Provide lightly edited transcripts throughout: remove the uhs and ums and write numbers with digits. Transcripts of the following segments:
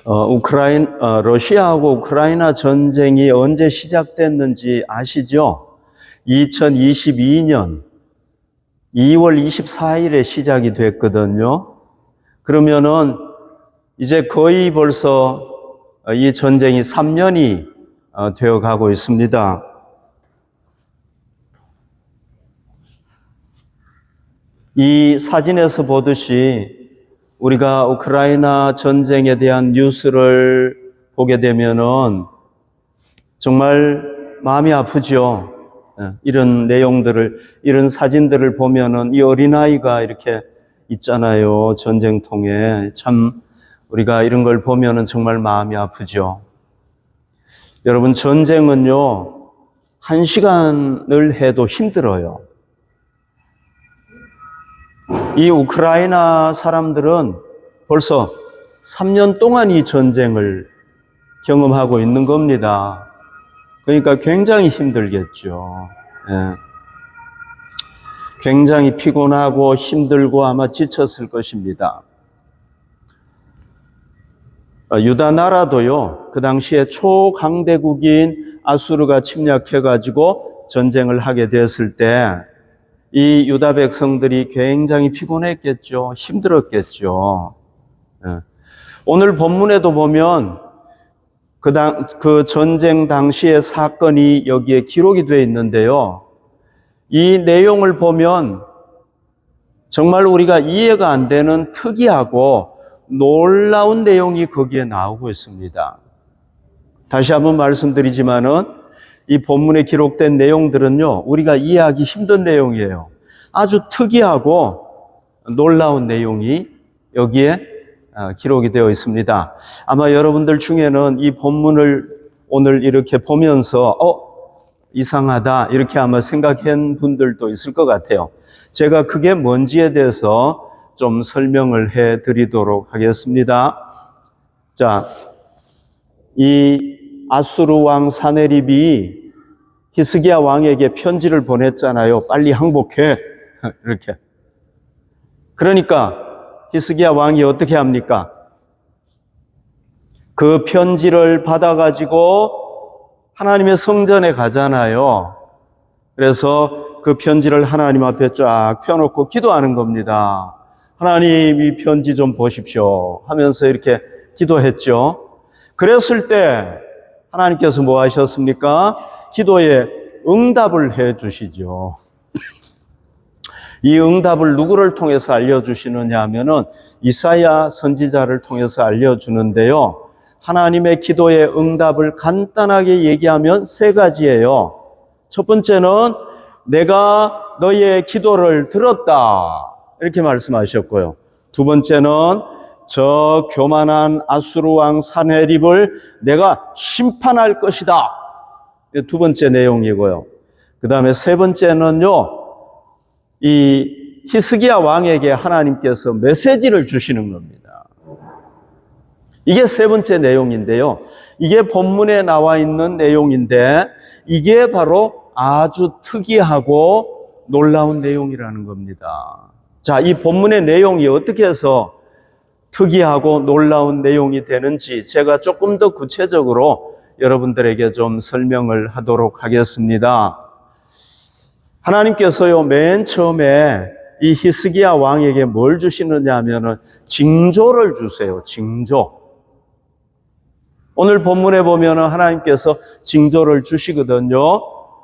러시아하고 우크라이나 전쟁이 언제 시작됐는지 아시죠? 2022년 2월 24일에 시작이 됐거든요. 그러면은 이제 거의 벌써 이 전쟁이 3년이 되어 가고 있습니다. 이 사진에서 보듯이 우리가 우크라이나 전쟁에 대한 뉴스를 보게 되면은 정말 마음이 아프죠. 이런 내용들을, 이런 사진들을 보면은 이 어린아이가 이렇게 있잖아요. 전쟁통에. 참 우리가 이런 걸 보면은 정말 마음이 아프죠. 여러분, 전쟁은요, 1시간을 해도 힘들어요. 이 우크라이나 사람들은 벌써 3년 동안 이 전쟁을 경험하고 있는 겁니다. 그러니까 굉장히 힘들겠죠. 예. 굉장히 피곤하고 힘들고 아마 지쳤을 것입니다. 유다 나라도요, 그 당시에 초강대국인 아수르가 침략해가지고 전쟁을 하게 됐을 때 이 유다 백성들이 굉장히 피곤했겠죠. 힘들었겠죠. 오늘 본문에도 보면 그 전쟁 당시의 사건이 여기에 기록이 되어 있는데요. 이 내용을 보면 정말 우리가 이해가 안 되는 특이하고 놀라운 내용이 거기에 나오고 있습니다. 다시 한번 말씀드리지만은 이 본문에 기록된 내용들은요, 우리가 이해하기 힘든 내용이에요. 아주 특이하고 놀라운 내용이 여기에 기록이 되어 있습니다. 아마 여러분들 중에는 이 본문을 오늘 이렇게 보면서 이상하다 이렇게 아마 생각한 분들도 있을 것 같아요. 제가 그게 뭔지에 대해서 좀 설명을 해 드리도록 하겠습니다. 자, 이 아수르 왕 사네립이 히스기야 왕에게 편지를 보냈잖아요. 빨리 항복해. 이렇게. 그러니까 히스기야 왕이 어떻게 합니까? 그 편지를 받아가지고 하나님의 성전에 가잖아요. 그래서 그 편지를 하나님 앞에 쫙 펴놓고 기도하는 겁니다. 하나님, 이 편지 좀 보십시오 하면서 이렇게 기도했죠. 그랬을 때 하나님께서 뭐 하셨습니까? 기도에 응답을 해 주시죠. 이 응답을 누구를 통해서 알려주시느냐 하면은 이사야 선지자를 통해서 알려주는데요. 하나님의 기도의 응답을 간단하게 얘기하면 세 가지예요. 첫 번째는 내가 너의 기도를 들었다 이렇게 말씀하셨고요. 두 번째는 저 교만한 아수르 왕 사네립을 내가 심판할 것이다. 두 번째 내용이고요. 그 다음에 세 번째는요, 이 히스기야 왕에게 하나님께서 메시지를 주시는 겁니다. 이게 세 번째 내용인데요. 이게 본문에 나와 있는 내용인데 이게 바로 아주 특이하고 놀라운 내용이라는 겁니다. 자, 이 본문의 내용이 어떻게 해서 특이하고 놀라운 내용이 되는지 제가 조금 더 구체적으로 여러분들에게 좀 설명을 하도록 하겠습니다. 하나님께서요, 맨 처음에 이 히스기야 왕에게 뭘 주시느냐 하면은 징조를 주세요. 징조. 오늘 본문에 보면은 하나님께서 징조를 주시거든요.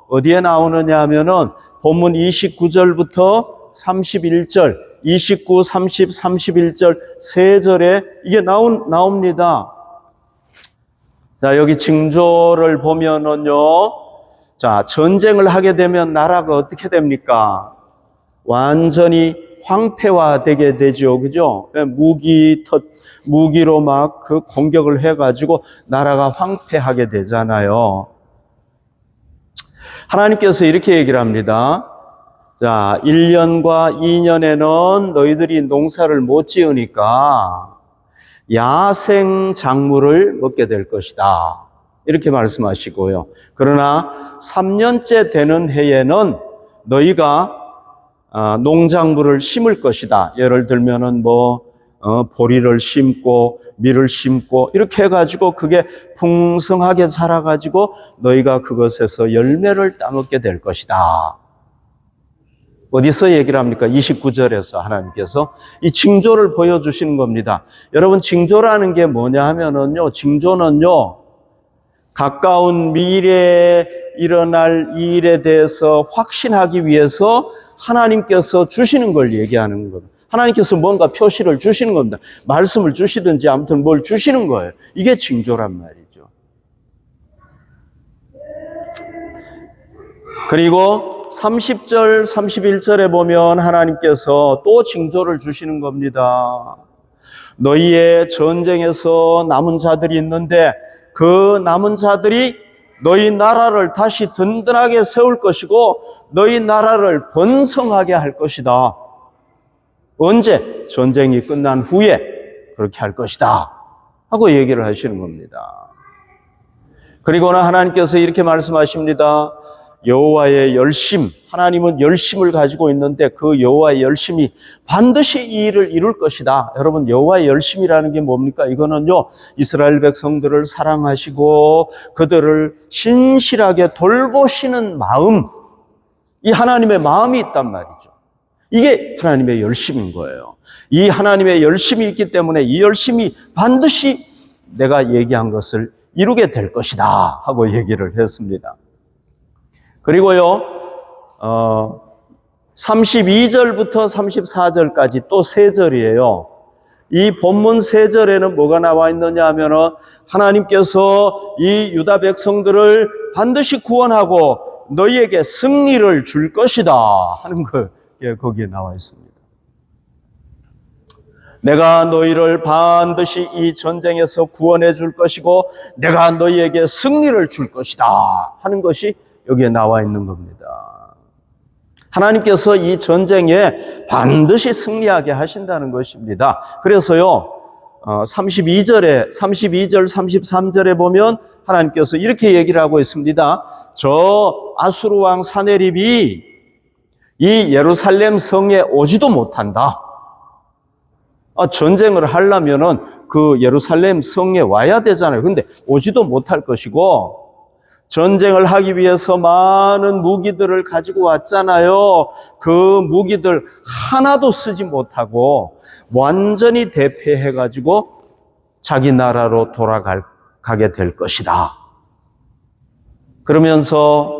어디에 나오느냐 하면은 본문 29절부터 31절, 29, 30, 31절 세 절에 이게 나옵니다. 자, 여기 징조를 보면은요, 자, 전쟁을 하게 되면 나라가 어떻게 됩니까? 완전히 황폐화되게 되죠. 그죠? 무기로 막 그 공격을 해가지고 나라가 황폐하게 되잖아요. 하나님께서 이렇게 얘기를 합니다. 자, 1년과 2년에는 너희들이 농사를 못 지으니까 야생 작물을 먹게 될 것이다. 이렇게 말씀하시고요. 그러나 3년째 되는 해에는 너희가 농작물을 심을 것이다. 예를 들면은 보리를 심고 밀을 심고 이렇게 해가지고 그게 풍성하게 자라가지고 너희가 그것에서 열매를 따먹게 될 것이다. 어디서 얘기를 합니까? 29절에서 하나님께서 이 징조를 보여주시는 겁니다. 여러분, 징조라는 게 뭐냐 하면은요, 징조는요, 가까운 미래에 일어날 이 일에 대해서 확신하기 위해서 하나님께서 주시는 걸 얘기하는 겁니다. 하나님께서 뭔가 표시를 주시는 겁니다. 말씀을 주시든지 아무튼 뭘 주시는 거예요. 이게 징조란 말이죠. 그리고 30절, 31절에 보면 하나님께서 또 징조를 주시는 겁니다. 너희의 전쟁에서 남은 자들이 있는데 그 남은 자들이 너희 나라를 다시 든든하게 세울 것이고 너희 나라를 번성하게 할 것이다. 언제? 전쟁이 끝난 후에 그렇게 할 것이다 하고 얘기를 하시는 겁니다. 그리고는 하나님께서 이렇게 말씀하십니다. 여호와의 열심, 하나님은 열심을 가지고 있는데 그 여호와의 열심이 반드시 이 일을 이룰 것이다. 여러분, 여호와의 열심이라는 게 뭡니까? 이거는요, 이스라엘 백성들을 사랑하시고 그들을 신실하게 돌보시는 마음, 이 하나님의 마음이 있단 말이죠. 이게 하나님의 열심인 거예요. 이 하나님의 열심이 있기 때문에 이 열심이 반드시 내가 얘기한 것을 이루게 될 것이다 하고 얘기를 했습니다. 그리고요, 32절부터 34절까지 또 3절이에요. 이 본문 3절에는 뭐가 나와 있느냐 하면은 하나님께서 이 유다 백성들을 반드시 구원하고 너희에게 승리를 줄 것이다 하는 거 거기에 나와 있습니다. 내가 너희를 반드시 이 전쟁에서 구원해 줄 것이고 내가 너희에게 승리를 줄 것이다 하는 것이 여기에 나와 있는 겁니다. 하나님께서 이 전쟁에 반드시 승리하게 하신다는 것입니다. 그래서요, 32절, 33절에 보면 하나님께서 이렇게 얘기를 하고 있습니다. 저 아수르 왕 사네립이 이 예루살렘 성에 오지도 못한다. 전쟁을 하려면은 그 예루살렘 성에 와야 되잖아요. 근데 오지도 못할 것이고, 전쟁을 하기 위해서 많은 무기들을 가지고 왔잖아요. 그 무기들 하나도 쓰지 못하고 완전히 대패해가지고 자기 나라로 돌아가게 될 것이다. 그러면서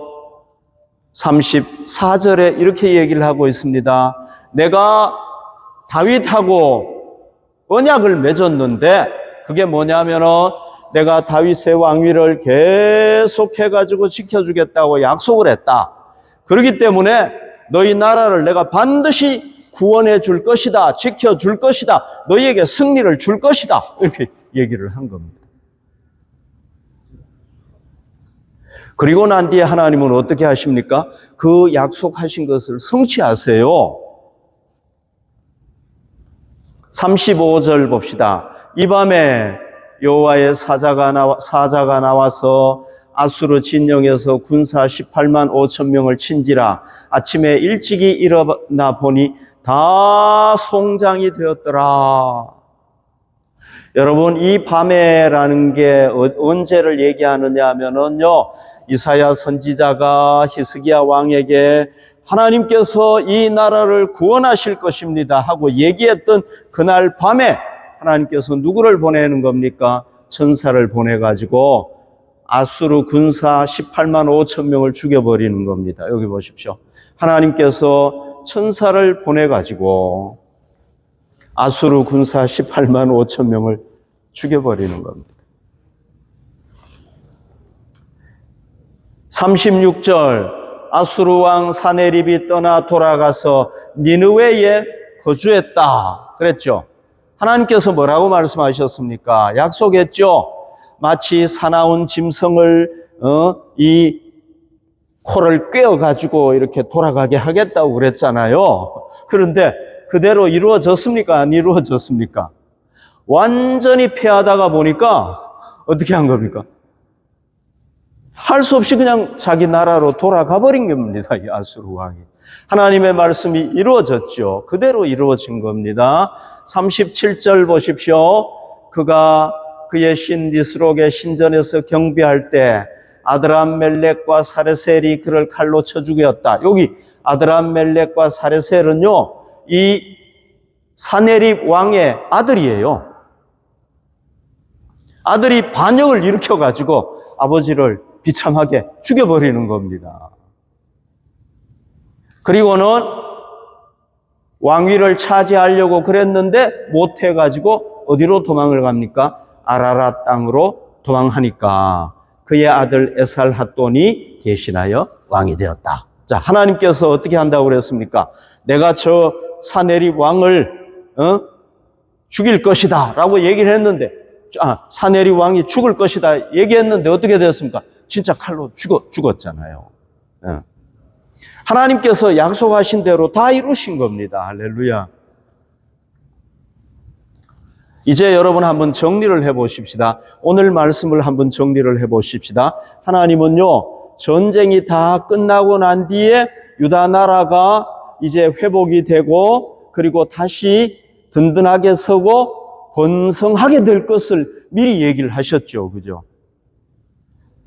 34절에 이렇게 얘기를 하고 있습니다. 내가 다윗하고 언약을 맺었는데 그게 뭐냐면은 내가 다윗의 왕위를 계속해가지고 지켜주겠다고 약속을 했다. 그렇기 때문에 너희 나라를 내가 반드시 구원해 줄 것이다. 지켜줄 것이다. 너희에게 승리를 줄 것이다. 이렇게 얘기를 한 겁니다. 그리고 난 뒤에 하나님은 어떻게 하십니까? 그 약속하신 것을 성취하세요. 35절 봅시다. 이 밤에 여호와의 사자가 나와서 아수르 진영에서 군사 18만 5천 명을 친지라. 아침에 일찍이 일어나 보니 다 송장이 되었더라. 여러분, 이 밤에라는 게 언제를 얘기하느냐 하면은요, 이사야 선지자가 히스기야 왕에게 하나님께서 이 나라를 구원하실 것입니다 하고 얘기했던 그날 밤에 하나님께서 누구를 보내는 겁니까? 천사를 보내가지고 아수르 군사 18만 5천 명을 죽여버리는 겁니다. 여기 보십시오. 하나님께서 천사를 보내가지고 아수르 군사 18만 5천 명을 죽여버리는 겁니다. 36절, 아수르 왕 사네립이 떠나 돌아가서 니느웨에 거주했다 그랬죠. 하나님께서 뭐라고 말씀하셨습니까? 약속했죠. 마치 사나운 짐승을 이 코를 꿰어가지고 이렇게 돌아가게 하겠다고 그랬잖아요. 그런데 그대로 이루어졌습니까? 안 이루어졌습니까? 완전히 패하다가 보니까 어떻게 한 겁니까? 할 수 없이 그냥 자기 나라로 돌아가 버린 겁니다. 이 아수르 왕이. 하나님의 말씀이 이루어졌죠. 그대로 이루어진 겁니다. 37절 보십시오. 그가 그의 신 니스록의 신전에서 경비할 때 아드람멜렉과 사레셀이 그를 칼로 쳐 죽였다. 여기 아드람멜렉과 사레셀은요, 이 사네립 왕의 아들이에요. 아들이 반역을 일으켜가지고 아버지를 비참하게 죽여버리는 겁니다. 그리고는 왕위를 차지하려고 그랬는데 못해가지고 어디로 도망을 갑니까? 아라랏 땅으로 도망하니까 그의 아들 에살핫돈이 대신하여 왕이 되었다. 자, 하나님께서 어떻게 한다고 그랬습니까? 내가 저 사네립 왕을 죽일 것이다 라고 얘기를 했는데, 사네립 왕이 죽을 것이다 얘기했는데 어떻게 되었습니까? 진짜 칼로 죽었잖아요. 하나님께서 약속하신 대로 다 이루신 겁니다. 할렐루야. 이제 여러분 한번 정리를 해보십시다. 오늘 말씀을 한번 정리를 해보십시다. 하나님은요, 전쟁이 다 끝나고 난 뒤에 유다 나라가 이제 회복이 되고 그리고 다시 든든하게 서고 번성하게 될 것을 미리 얘기를 하셨죠. 그죠?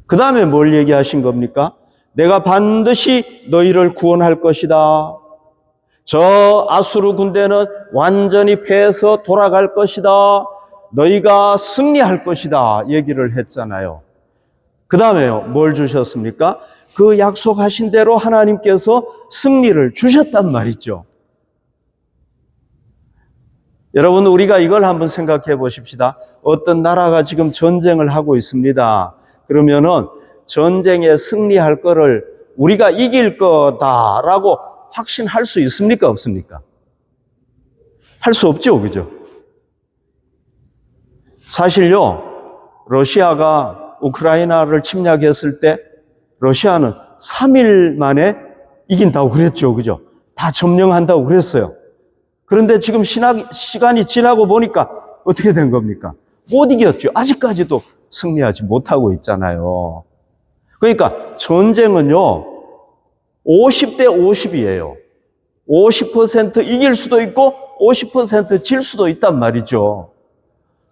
그 다음에 뭘 얘기하신 겁니까? 내가 반드시 너희를 구원할 것이다. 저 아수르 군대는 완전히 패해서 돌아갈 것이다. 너희가 승리할 것이다. 얘기를 했잖아요. 그 다음에요, 뭘 주셨습니까? 그 약속하신 대로 하나님께서 승리를 주셨단 말이죠. 여러분, 우리가 이걸 한번 생각해 보십시다. 어떤 나라가 지금 전쟁을 하고 있습니다. 그러면은 전쟁에 승리할 거를 우리가 이길 거다라고 확신할 수 있습니까? 없습니까? 할 수 없죠. 그죠? 사실요, 러시아가 우크라이나를 침략했을 때 러시아는 3일 만에 이긴다고 그랬죠. 그죠? 다 점령한다고 그랬어요. 그런데 지금 시간이 지나고 보니까 어떻게 된 겁니까? 못 이겼죠. 아직까지도 승리하지 못하고 있잖아요. 그러니까 전쟁은요, 50대 50이에요. 50% 이길 수도 있고 50% 질 수도 있단 말이죠.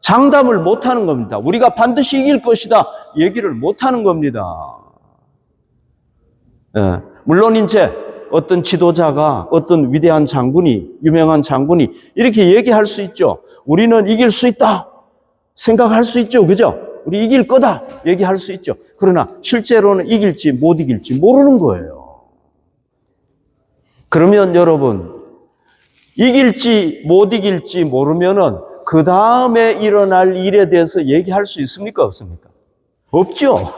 장담을 못하는 겁니다. 우리가 반드시 이길 것이다 얘기를 못하는 겁니다. 물론 이제 어떤 지도자가, 어떤 위대한 장군이, 유명한 장군이 이렇게 얘기할 수 있죠. 우리는 이길 수 있다 생각할 수 있죠. 그죠? 우리 이길 거다 얘기할 수 있죠. 그러나 실제로는 이길지 못 이길지 모르는 거예요. 그러면 여러분, 이길지 못 이길지 모르면은 그 다음에 일어날 일에 대해서 얘기할 수 있습니까? 없습니까? 없죠.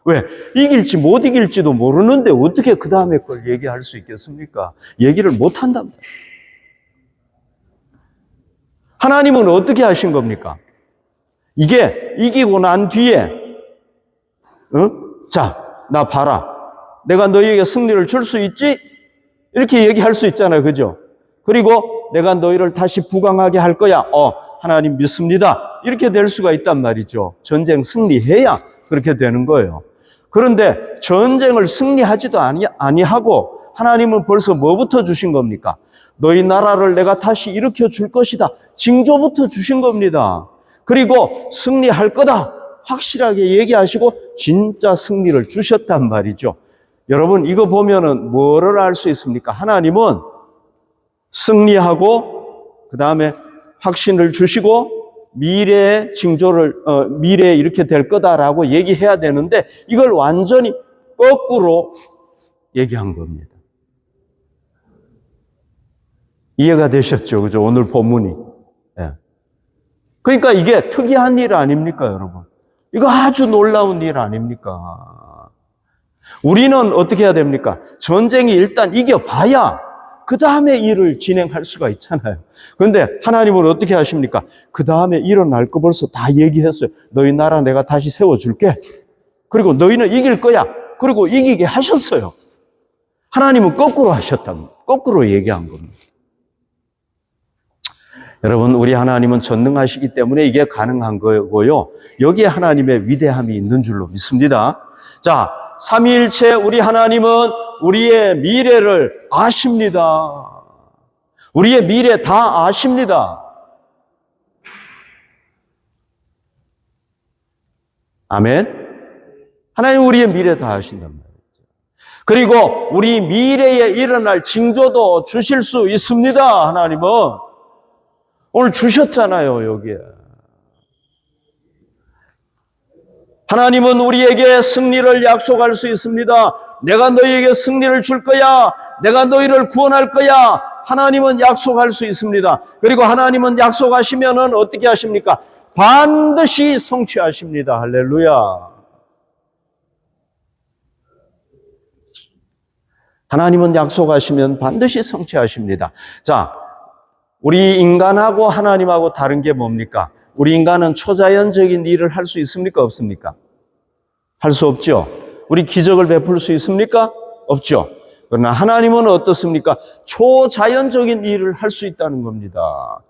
왜? 이길지 못 이길지도 모르는데 어떻게 그 다음에 걸 얘기할 수 있겠습니까? 얘기를 못 한단 말이에요. 하나님은 어떻게 하신 겁니까? 이게 이기고 난 뒤에, 자, 나 봐라. 내가 너희에게 승리를 줄 수 있지? 이렇게 얘기할 수 있잖아요. 그죠? 그리고 내가 너희를 다시 부강하게 할 거야. 하나님 믿습니다. 이렇게 될 수가 있단 말이죠. 전쟁 승리해야 그렇게 되는 거예요. 그런데 전쟁을 승리하지도 아니하고 하나님은 벌써 뭐부터 주신 겁니까? 너희 나라를 내가 다시 일으켜 줄 것이다. 징조부터 주신 겁니다. 그리고 승리할 거다. 확실하게 얘기하시고 진짜 승리를 주셨단 말이죠. 여러분, 이거 보면은 뭐를 알 수 있습니까? 하나님은 승리하고 그 다음에 확신을 주시고 미래의 징조를 미래에 이렇게 될 거다라고 얘기해야 되는데 이걸 완전히 거꾸로 얘기한 겁니다. 이해가 되셨죠? 그죠? 오늘 본문이. 예. 그러니까 이게 특이한 일 아닙니까, 여러분? 이거 아주 놀라운 일 아닙니까? 우리는 어떻게 해야 됩니까? 전쟁이 일단 이겨봐야 그 다음에 일을 진행할 수가 있잖아요. 그런데 하나님은 어떻게 하십니까? 그 다음에 일어날 거 벌써 다 얘기했어요. 너희 나라 내가 다시 세워줄게. 그리고 너희는 이길 거야. 그리고 이기게 하셨어요. 하나님은 거꾸로 하셨답니다. 거꾸로 얘기한 겁니다. 여러분, 우리 하나님은 전능하시기 때문에 이게 가능한 거고요. 여기에 하나님의 위대함이 있는 줄로 믿습니다. 자, 삼위일체 우리 하나님은 우리의 미래를 아십니다. 우리의 미래 다 아십니다. 아멘. 하나님 우리의 미래 다 아신단 말이죠. 그리고 우리 미래에 일어날 징조도 주실 수 있습니다. 하나님은 오늘 주셨잖아요, 여기에. 하나님은 우리에게 승리를 약속할 수 있습니다. 내가 너희에게 승리를 줄 거야. 내가 너희를 구원할 거야. 하나님은 약속할 수 있습니다. 그리고 하나님은 약속하시면은 어떻게 하십니까? 반드시 성취하십니다. 할렐루야. 하나님은 약속하시면 반드시 성취하십니다. 자, 우리 인간하고 하나님하고 다른 게 뭡니까? 우리 인간은 초자연적인 일을 할 수 있습니까? 없습니까? 할 수 없죠. 우리 기적을 베풀 수 있습니까? 없죠. 그러나 하나님은 어떻습니까? 초자연적인 일을 할 수 있다는 겁니다.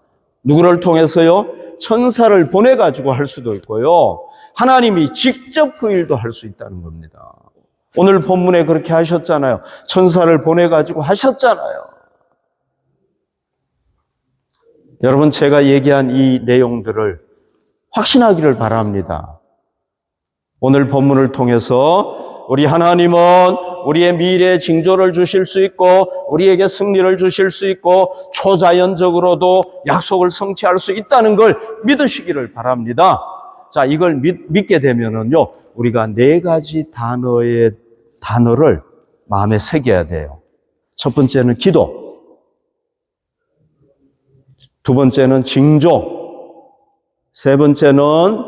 누구를 통해서요? 천사를 보내가지고 할 수도 있고요. 하나님이 직접 그 일도 할 수 있다는 겁니다. 오늘 본문에 그렇게 하셨잖아요. 천사를 보내가지고 하셨잖아요. 여러분, 제가 얘기한 이 내용들을 확신하기를 바랍니다. 오늘 본문을 통해서 우리 하나님은 우리의 미래의 징조를 주실 수 있고 우리에게 승리를 주실 수 있고 초자연적으로도 약속을 성취할 수 있다는 걸 믿으시기를 바랍니다. 자, 이걸 믿게 되면은요, 우리가 4가지 단어를 마음에 새겨야 돼요. 첫 번째는 기도. 두 번째는 징조, 세 번째는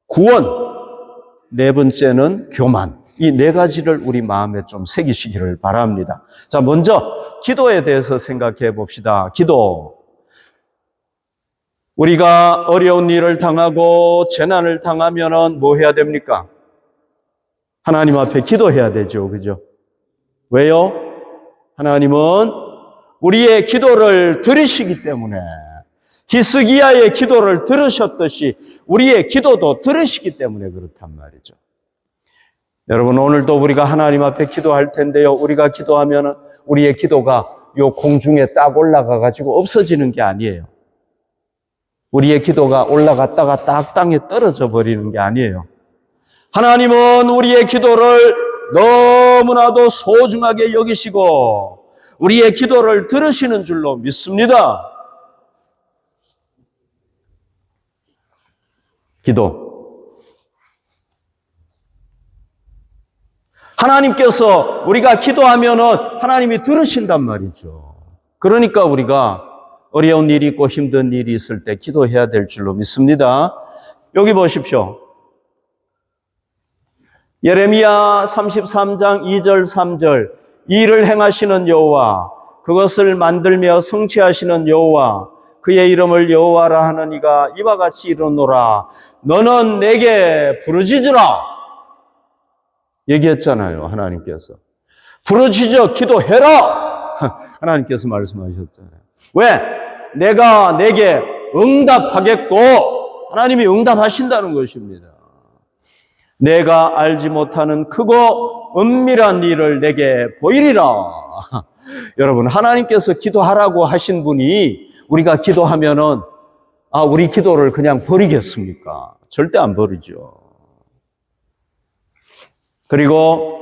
구원, 네 번째는 교만. 이 4가지를 우리 마음에 좀 새기시기를 바랍니다. 자, 먼저 기도에 대해서 생각해 봅시다. 기도. 우리가 어려운 일을 당하고 재난을 당하면은 뭐 해야 됩니까? 하나님 앞에 기도해야 되죠. 그죠? 왜요? 하나님은 우리의 기도를 들으시기 때문에 히스기야의 기도를 들으셨듯이 우리의 기도도 들으시기 때문에 그렇단 말이죠. 여러분, 오늘도 우리가 하나님 앞에 기도할 텐데요. 우리가 기도하면 우리의 기도가 요 공중에 딱 올라가 가지고 없어지는 게 아니에요. 우리의 기도가 올라갔다가 딱 땅에 떨어져 버리는 게 아니에요. 하나님은 우리의 기도를 너무나도 소중하게 여기시고 우리의 기도를 들으시는 줄로 믿습니다. 기도. 하나님께서 우리가 기도하면은 하나님이 들으신단 말이죠. 그러니까 우리가 어려운 일이 있고 힘든 일이 있을 때 기도해야 될 줄로 믿습니다. 여기 보십시오. 예레미야 33장 2절 3절. 일을 행하시는 여호와, 그것을 만들며 성취하시는 여호와, 그의 이름을 여호와라 하는 이가 이와 같이 이르노라. 너는 내게 부르짖으라. 얘기했잖아요, 하나님께서. 부르짖어 기도해라. 하나님께서 말씀하셨잖아요. 왜? 내가 내게 응답하겠고, 하나님이 응답하신다는 것입니다. 내가 알지 못하는 크고 은밀한 일을 내게 보이리라. 여러분, 하나님께서 기도하라고 하신 분이 우리가 기도하면은 우리 기도를 그냥 버리겠습니까? 절대 안 버리죠. 그리고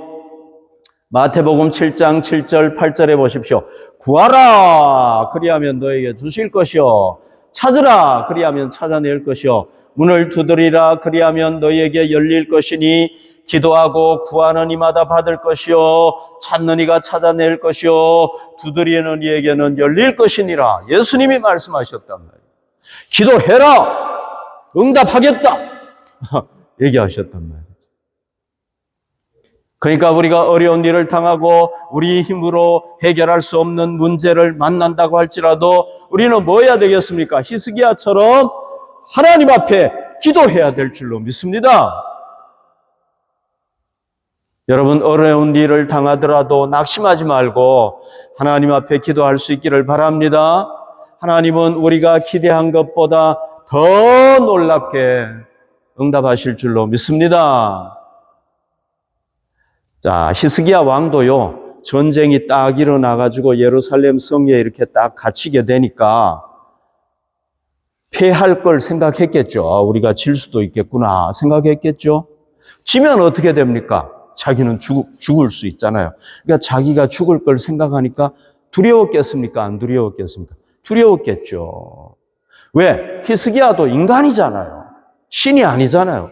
마태복음 7장 7절 8절에 보십시오. 구하라 그리하면 너에게 주실 것이요, 찾으라 그리하면 찾아낼 것이요, 문을 두드리라 그리하면 너희에게 열릴 것이니 기도하고 구하는 이마다 받을 것이요, 찾는 이가 찾아낼 것이요, 두드리는 이에게는 열릴 것이니라. 예수님이 말씀하셨단 말이에요. 기도해라, 응답하겠다 얘기하셨단 말이에요. 그러니까 우리가 어려운 일을 당하고 우리 힘으로 해결할 수 없는 문제를 만난다고 할지라도 우리는 뭐 해야 되겠습니까? 히스기야처럼 하나님 앞에 기도해야 될 줄로 믿습니다. 여러분, 어려운 일을 당하더라도 낙심하지 말고 하나님 앞에 기도할 수 있기를 바랍니다. 하나님은 우리가 기대한 것보다 더 놀랍게 응답하실 줄로 믿습니다. 자, 히스기야 왕도요, 전쟁이 딱 일어나가지고 예루살렘 성에 이렇게 딱 갇히게 되니까 패할 걸 생각했겠죠. 우리가 질 수도 있겠구나 생각했겠죠. 지면 어떻게 됩니까? 자기는 죽을 수 있잖아요. 그러니까 자기가 죽을 걸 생각하니까 두려웠겠습니까? 안 두려웠겠습니까? 두려웠겠죠. 왜? 히스기야도 인간이잖아요. 신이 아니잖아요.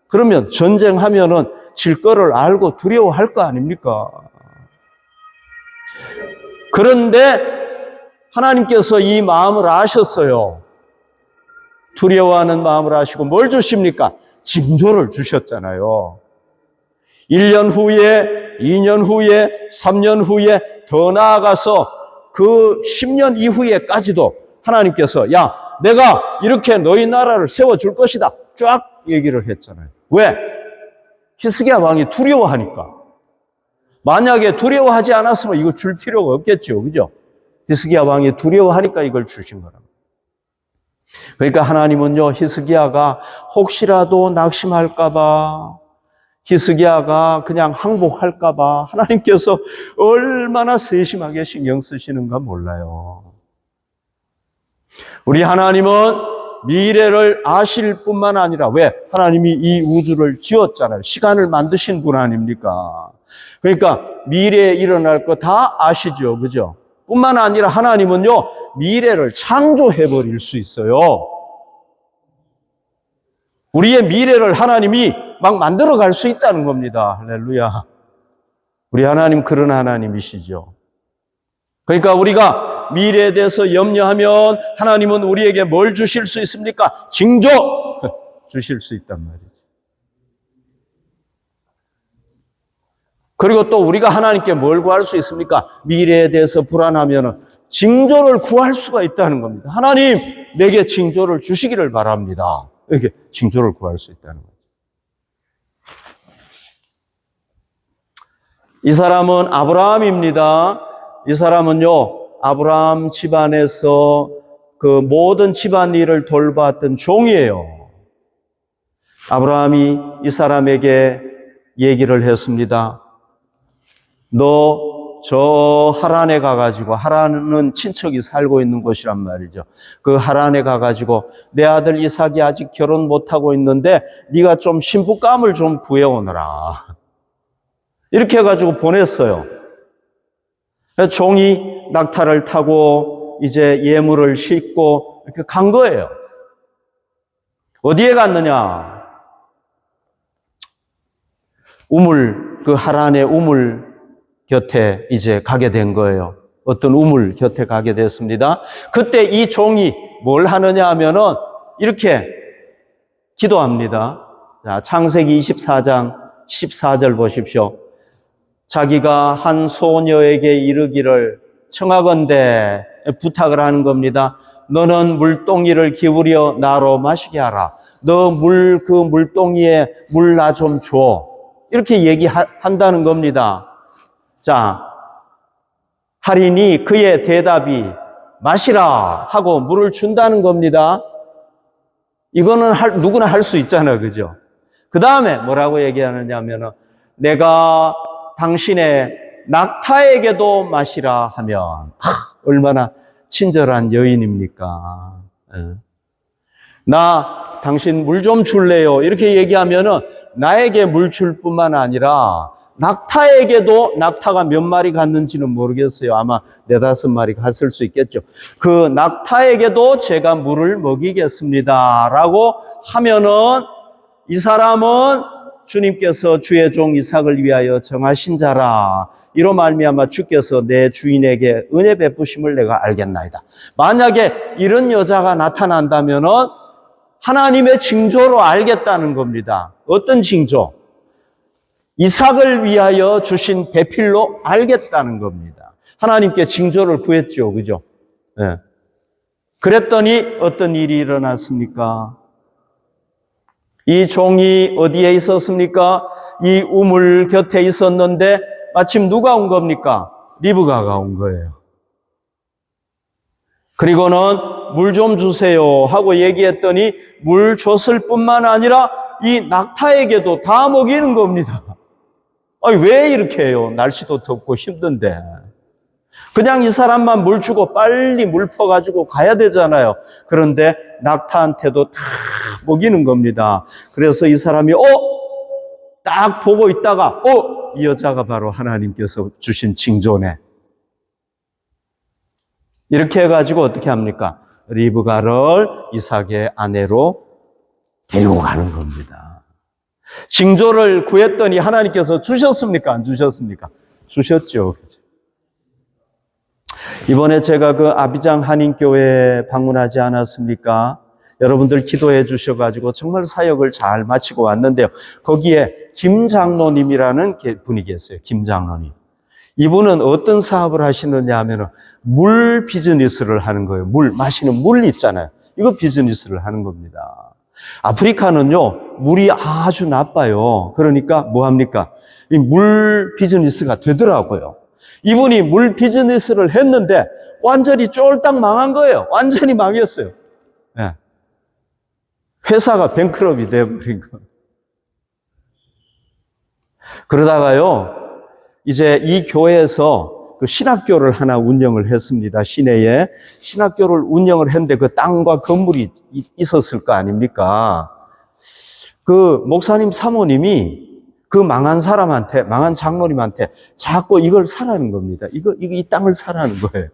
그러면 전쟁하면은 질 거를 알고 두려워할 거 아닙니까? 그런데 하나님께서 이 마음을 아셨어요. 두려워하는 마음을 아시고 뭘 주십니까? 징조를 주셨잖아요. 1년 후에, 2년 후에, 3년 후에, 더 나아가서 그 10년 이후에까지도 하나님께서 야, 내가 이렇게 너희 나라를 세워줄 것이다. 쫙 얘기를 했잖아요. 왜? 히스기야 왕이 두려워하니까. 만약에 두려워하지 않았으면 이거 줄 필요가 없겠죠. 그죠? 히스기야 왕이 두려워하니까 이걸 주신 거랍니다. 그러니까 하나님은요, 히스기야가 혹시라도 낙심할까봐, 히스기야가 그냥 항복할까봐 하나님께서 얼마나 세심하게 신경 쓰시는가 몰라요. 우리 하나님은 미래를 아실 뿐만 아니라 왜? 하나님이 이 우주를 지었잖아요. 시간을 만드신 분 아닙니까? 그러니까 미래에 일어날 거 다 아시죠. 그죠? 뿐만 아니라 하나님은요, 미래를 창조해버릴 수 있어요. 우리의 미래를 하나님이 막 만들어갈 수 있다는 겁니다. 할렐루야. 우리 하나님 그런 하나님이시죠. 그러니까 우리가 미래에 대해서 염려하면 하나님은 우리에게 뭘 주실 수 있습니까? 징조 주실 수 있단 말이죠. 그리고 또 우리가 하나님께 뭘 구할 수 있습니까? 미래에 대해서 불안하면 징조를 구할 수가 있다는 겁니다. 하나님, 내게 징조를 주시기를 바랍니다. 이렇게 징조를 구할 수 있다는 거죠. 이 사람은 아브라함입니다. 이 사람은요, 아브라함 집안에서 그 모든 집안일을 돌봤던 종이에요. 아브라함이 이 사람에게 얘기를 했습니다. 너 저 하란에 가가지고, 하란은 친척이 살고 있는 곳이란 말이죠. 그 하란에 가가지고 내 아들 이삭이 아직 결혼 못하고 있는데 네가 좀 신부감을 좀 구해오너라. 이렇게 해가지고 보냈어요. 종이 낙타를 타고 이제 예물을 싣고 이렇게 간 거예요. 어디에 갔느냐? 그 하란의 우물 곁에 이제 가게 된 거예요. 어떤 우물 곁에 가게 됐습니다. 그때 이 종이 뭘 하느냐 하면은 이렇게 기도합니다. 자, 창세기 24장 14절 보십시오. 자기가 한 소녀에게 이르기를 청하건대 부탁을 하는 겁니다. 너는 물동이를 기울여 나로 마시게 하라. 너 그 물동이에 물 나 좀 줘. 이렇게 얘기한다는 겁니다. 자, 하리니 그의 대답이 마시라 하고 물을 준다는 겁니다. 이거는 누구나 할 수 있잖아요. 그죠? 그 다음에 뭐라고 얘기하느냐 하면은 내가 당신의 낙타에게도 마시라 하면 얼마나 친절한 여인입니까? 나 당신 물 좀 줄래요? 이렇게 얘기하면은 나에게 물 줄 뿐만 아니라 낙타에게도, 낙타가 몇 마리 갔는지는 모르겠어요. 아마 4-5마리 갔을 수 있겠죠. 그 낙타에게도 제가 물을 먹이겠습니다 라고 하면은 이 사람은 주님께서 주의 종 이삭을 위하여 정하신 자라. 이로 말미암아 주께서 내 주인에게 은혜 베푸심을 내가 알겠나이다. 만약에 이런 여자가 나타난다면은 하나님의 징조로 알겠다는 겁니다. 어떤 징조? 이삭을 위하여 주신 배필로 알겠다는 겁니다. 하나님께 징조를 구했죠. 그죠? 네. 그랬더니 어떤 일이 일어났습니까? 이 종이 어디에 있었습니까? 이 우물 곁에 있었는데 마침 누가 온 겁니까? 리브가가 온 거예요. 그리고는 물 좀 주세요 하고 얘기했더니 물 줬을 뿐만 아니라 이 낙타에게도 다 먹이는 겁니다. 아니, 왜 이렇게 해요? 날씨도 덥고 힘든데. 그냥 이 사람만 물 주고 빨리 물 퍼가지고 가야 되잖아요. 그런데 낙타한테도 다 먹이는 겁니다. 그래서 이 사람이 딱 보고 있다가 이 여자가 바로 하나님께서 주신 징조네. 이렇게 해가지고 어떻게 합니까? 리브가를 이삭의 아내로 데리고 가는 겁니다. 징조를 구했더니 하나님께서 주셨습니까? 안 주셨습니까? 주셨죠. 이번에 제가 그 아비장 한인교회 방문하지 않았습니까? 여러분들 기도해 주셔가지고 정말 사역을 잘 마치고 왔는데요. 거기에 김 장로님이라는 분이 계세요. 김 장로님. 이분은 어떤 사업을 하시느냐 하면 물 비즈니스를 하는 거예요. 마시는 물 있잖아요. 이거 비즈니스를 하는 겁니다. 아프리카는요, 물이 아주 나빠요. 그러니까 뭐 합니까? 이 물 비즈니스가 되더라고요. 이분이 물 비즈니스를 했는데 완전히 쫄딱 망한 거예요. 완전히 망했어요. 네. 회사가 뱅크럽이 돼버린 거예요. 그러다가요, 이제 이 교회에서 그 신학교를 하나 운영을 했습니다. 시내에. 신학교를 운영을 했는데 그 땅과 건물이 있었을 거 아닙니까? 그 목사님 사모님이 그 망한 사람한테, 망한 장로님한테 자꾸 이걸 사라는 겁니다. 이 땅을 사라는 거예요.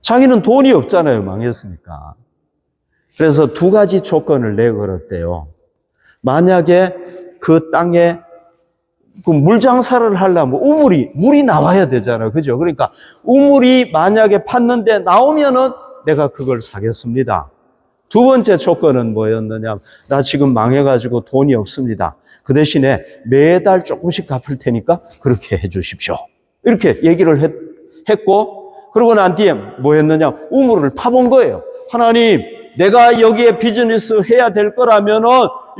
자기는 돈이 없잖아요. 망했으니까. 그래서 두 가지 조건을 내걸었대요. 만약에 그 땅에 그 물장사를 하려면 물이 나와야 되잖아요. 그죠? 그러니까 우물이 만약에 팠는데 나오면은 내가 그걸 사겠습니다. 두 번째 조건은 뭐였느냐? 나 지금 망해가지고 돈이 없습니다. 그 대신에 매달 조금씩 갚을 테니까 그렇게 해 주십시오. 이렇게 얘기를 했고, 그러고 난 뒤에 뭐 했느냐? 우물을 파본 거예요. 하나님, 내가 여기에 비즈니스 해야 될 거라면은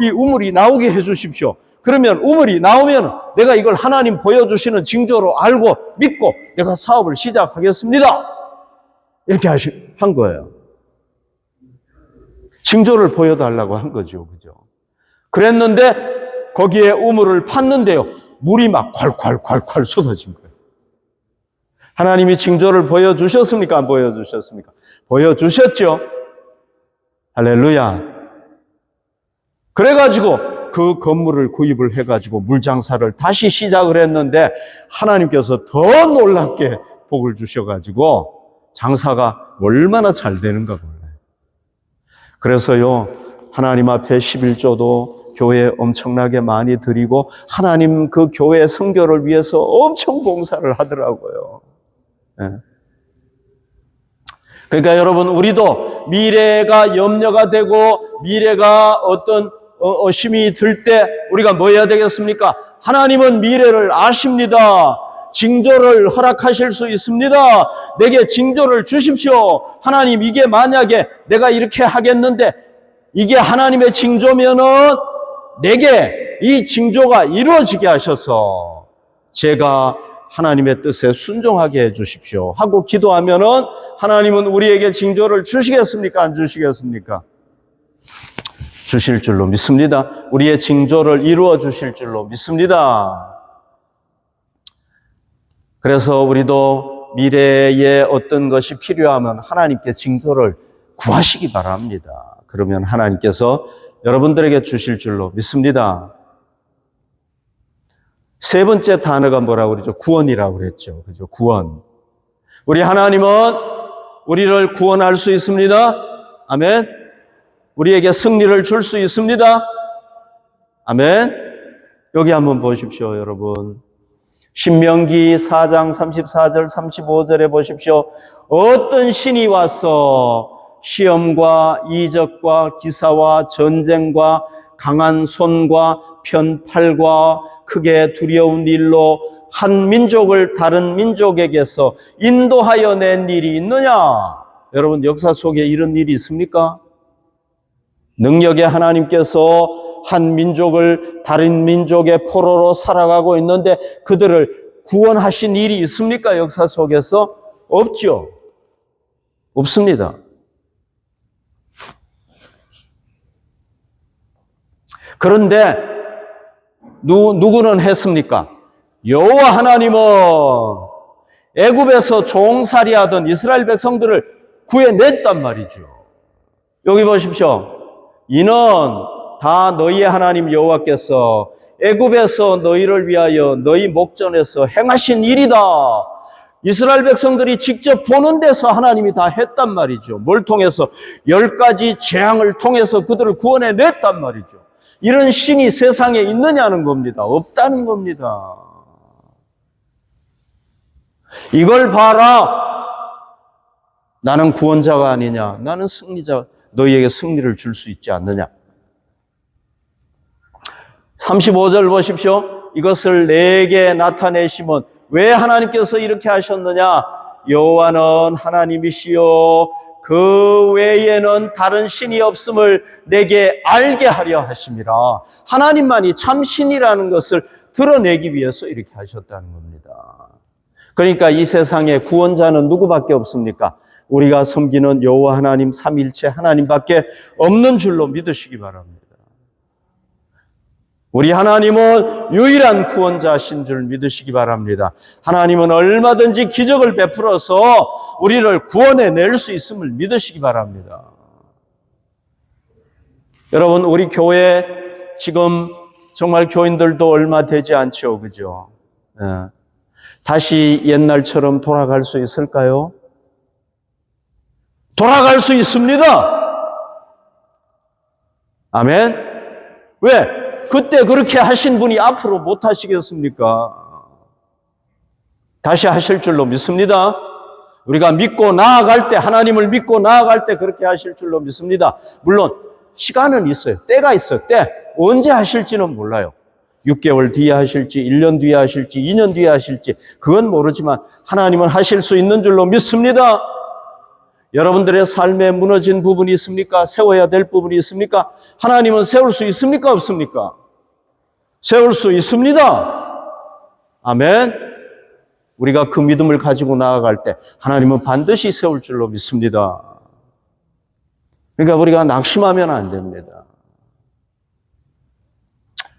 이 우물이 나오게 해 주십시오. 그러면 우물이 나오면 내가 이걸 하나님 보여주시는 징조로 알고 믿고 내가 사업을 시작하겠습니다. 이렇게 한 거예요. 징조를 보여달라고 한 거죠. 그죠? 그랬는데 거기에 우물을 팠는데요. 물이 막 콸콸콸콸 쏟아진 거예요. 하나님이 징조를 보여주셨습니까? 안 보여주셨습니까? 보여주셨죠. 할렐루야. 그래가지고 그 건물을 구입을 해가지고 물장사를 다시 시작을 했는데 하나님께서 더 놀랍게 복을 주셔가지고 장사가 얼마나 잘 되는가 몰라요. 그래서요, 하나님 앞에 11조도 교회에 엄청나게 많이 드리고 하나님 그 교회 선교를 위해서 엄청 봉사를 하더라고요. 네. 그러니까 여러분, 우리도 미래가 염려가 되고 미래가 어떤 의심이 들 때 우리가 뭐 해야 되겠습니까? 하나님은 미래를 아십니다. 징조를 허락하실 수 있습니다. 내게 징조를 주십시오. 하나님, 이게 만약에 내가 이렇게 하겠는데 이게 하나님의 징조면은 내게 이 징조가 이루어지게 하셔서 제가 하나님의 뜻에 순종하게 해 주십시오 하고 기도하면은 하나님은 우리에게 징조를 주시겠습니까? 안 주시겠습니까? 주실 줄로 믿습니다. 우리의 징조를 이루어 주실 줄로 믿습니다. 그래서 우리도 미래에 어떤 것이 필요하면 하나님께 징조를 구하시기 바랍니다. 그러면 하나님께서 여러분들에게 주실 줄로 믿습니다. 세 번째 단어가 뭐라고 그러죠? 구원이라고 그랬죠. 그죠? 구원. 우리 하나님은 우리를 구원할 수 있습니다. 아멘. 우리에게 승리를 줄 수 있습니다. 아멘. 여기 한번 보십시오, 여러분. 신명기 4장 34절 35절에 보십시오. 어떤 신이 와서 시험과 이적과 기사와 전쟁과 강한 손과 편팔과 크게 두려운 일로 한 민족을 다른 민족에게서 인도하여 낸 일이 있느냐? 여러분, 역사 속에 이런 일이 있습니까? 능력의 하나님께서 한 민족을 다른 민족의 포로로 살아가고 있는데 그들을 구원하신 일이 있습니까? 역사 속에서? 없죠. 없습니다. 그런데 누구는 했습니까? 여호와 하나님은 애굽에서 종살이하던 이스라엘 백성들을 구해냈단 말이죠. 여기 보십시오. 이는 다 너희의 하나님 여호와께서 애굽에서 너희를 위하여 너희 목전에서 행하신 일이다. 이스라엘 백성들이 직접 보는 데서 하나님이 다 했단 말이죠. 뭘 통해서? 10가지 재앙을 통해서 그들을 구원해냈단 말이죠. 이런 신이 세상에 있느냐는 겁니다. 없다는 겁니다. 이걸 봐라. 나는 구원자가 아니냐. 나는 승리자. 너희에게 승리를 줄 수 있지 않느냐. 35절 보십시오. 이것을 내게 나타내시면 왜 하나님께서 이렇게 하셨느냐? 여호와는 하나님이시요 그 외에는 다른 신이 없음을 내게 알게 하려 하심이라. 하나님만이 참 신이라는 것을 드러내기 위해서 이렇게 하셨다는 겁니다. 그러니까 이 세상에 구원자는 누구밖에 없습니까? 우리가 섬기는 여호와 하나님 삼위일체 하나님밖에 없는 줄로 믿으시기 바랍니다. 우리 하나님은 유일한 구원자신 줄 믿으시기 바랍니다. 하나님은 얼마든지 기적을 베풀어서 우리를 구원해낼 수 있음을 믿으시기 바랍니다. 여러분, 우리 교회 지금 정말 교인들도 얼마 되지 않죠, 그죠? 다시 옛날처럼 돌아갈 수 있을까요? 돌아갈 수 있습니다. 아멘? 왜? 그때 그렇게 하신 분이 앞으로 못 하시겠습니까? 다시 하실 줄로 믿습니다. 우리가 믿고 나아갈 때, 하나님을 믿고 나아갈 때 그렇게 하실 줄로 믿습니다. 물론 시간은 있어요. 때가 있어요. 때. 언제 하실지는 몰라요. 6개월 뒤에 하실지, 1년 뒤에 하실지, 2년 뒤에 하실지 그건 모르지만 하나님은 하실 수 있는 줄로 믿습니다. 여러분들의 삶에 무너진 부분이 있습니까? 세워야 될 부분이 있습니까? 하나님은 세울 수 있습니까? 없습니까? 세울 수 있습니다. 아멘. 우리가 그 믿음을 가지고 나아갈 때 하나님은 반드시 세울 줄로 믿습니다. 그러니까 우리가 낙심하면 안 됩니다.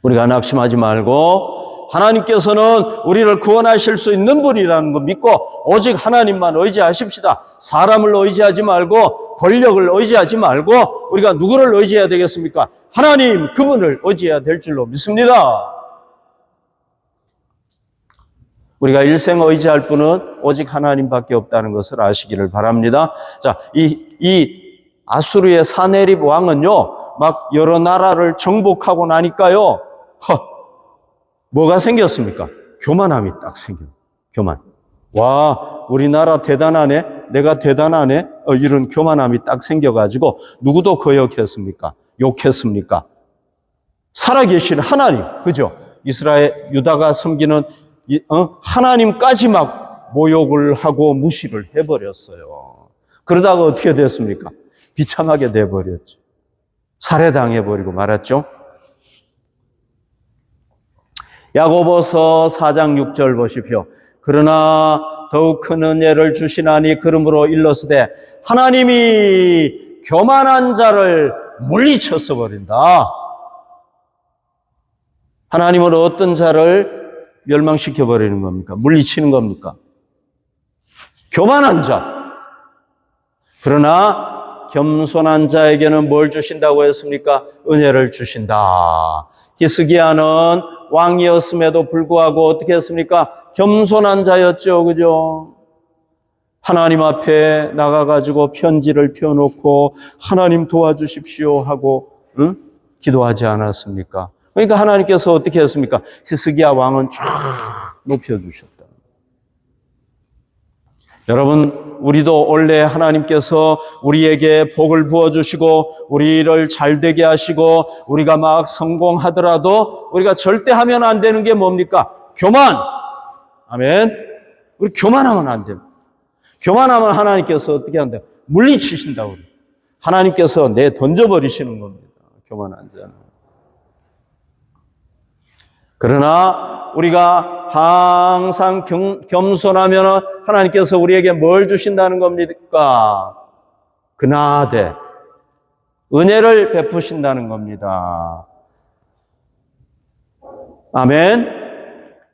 우리가 낙심하지 말고 하나님께서는 우리를 구원하실 수 있는 분이라는 거 믿고 오직 하나님만 의지하십시다. 사람을 의지하지 말고 권력을 의지하지 말고 우리가 누구를 의지해야 되겠습니까? 하나님 그분을 의지해야 될 줄로 믿습니다. 우리가 일생 의지할 분은 오직 하나님밖에 없다는 것을 아시기를 바랍니다. 자, 이 아수르의 사네립 왕은요, 막 여러 나라를 정복하고 나니까요, 뭐가 생겼습니까? 교만함이 딱 생겨. 교만. 와, 우리나라 대단하네. 내가 대단하네. 이런 교만함이 딱 생겨가지고 누구도 거역했습니까? 욕했습니까? 살아계신 하나님, 그죠? 이스라엘 유다가 섬기는 하나님까지 막 모욕을 하고 무시를 해버렸어요. 그러다가 어떻게 됐습니까? 비참하게 돼버렸죠. 살해당해버리고 말았죠. 야고보서 4장 6절 보십시오. 그러나 더욱 큰 은혜를 주시나니 그러므로 일러스되 하나님이 교만한 자를 물리쳐서 버린다. 하나님은 어떤 자를 멸망시켜 버리는 겁니까? 물리치는 겁니까? 교만한 자. 그러나 겸손한 자에게는 뭘 주신다고 했습니까? 은혜를 주신다. 히스기야는 왕이었음에도 불구하고 어떻게 했습니까? 겸손한 자였죠. 그죠? 하나님 앞에 나가가지고 편지를 펴놓고 하나님 도와주십시오 하고 기도하지 않았습니까? 그러니까 하나님께서 어떻게 했습니까? 히스기야 왕은 쫙 높여주셨다. 여러분, 우리도 원래 하나님께서 우리에게 복을 부어주시고 우리를 잘되게 하시고 우리가 막 성공하더라도 우리가 절대 하면 안 되는 게 뭡니까? 교만. 아멘. 우리 교만하면 안 됩니다. 교만하면 하나님께서 어떻게 한다? 물리치신다고. 하나님께서 내 던져버리시는 겁니다. 교만한 자는. 그러나 우리가 항상 겸손하면 하나님께서 우리에게 뭘 주신다는 겁니까? 그나대, 은혜를 베푸신다는 겁니다. 아멘.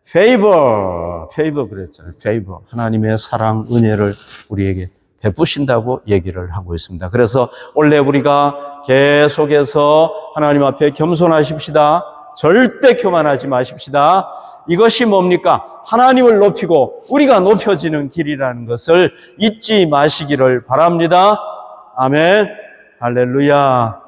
favor. favor 그랬잖아요. favor. 하나님의 사랑, 은혜를 우리에게 베푸신다고 얘기를 하고 있습니다. 그래서 원래 우리가 계속해서 하나님 앞에 겸손하십시다. 절대 교만하지 마십시다. 이것이 뭡니까? 하나님을 높이고 우리가 높여지는 길이라는 것을 잊지 마시기를 바랍니다. 아멘. 할렐루야.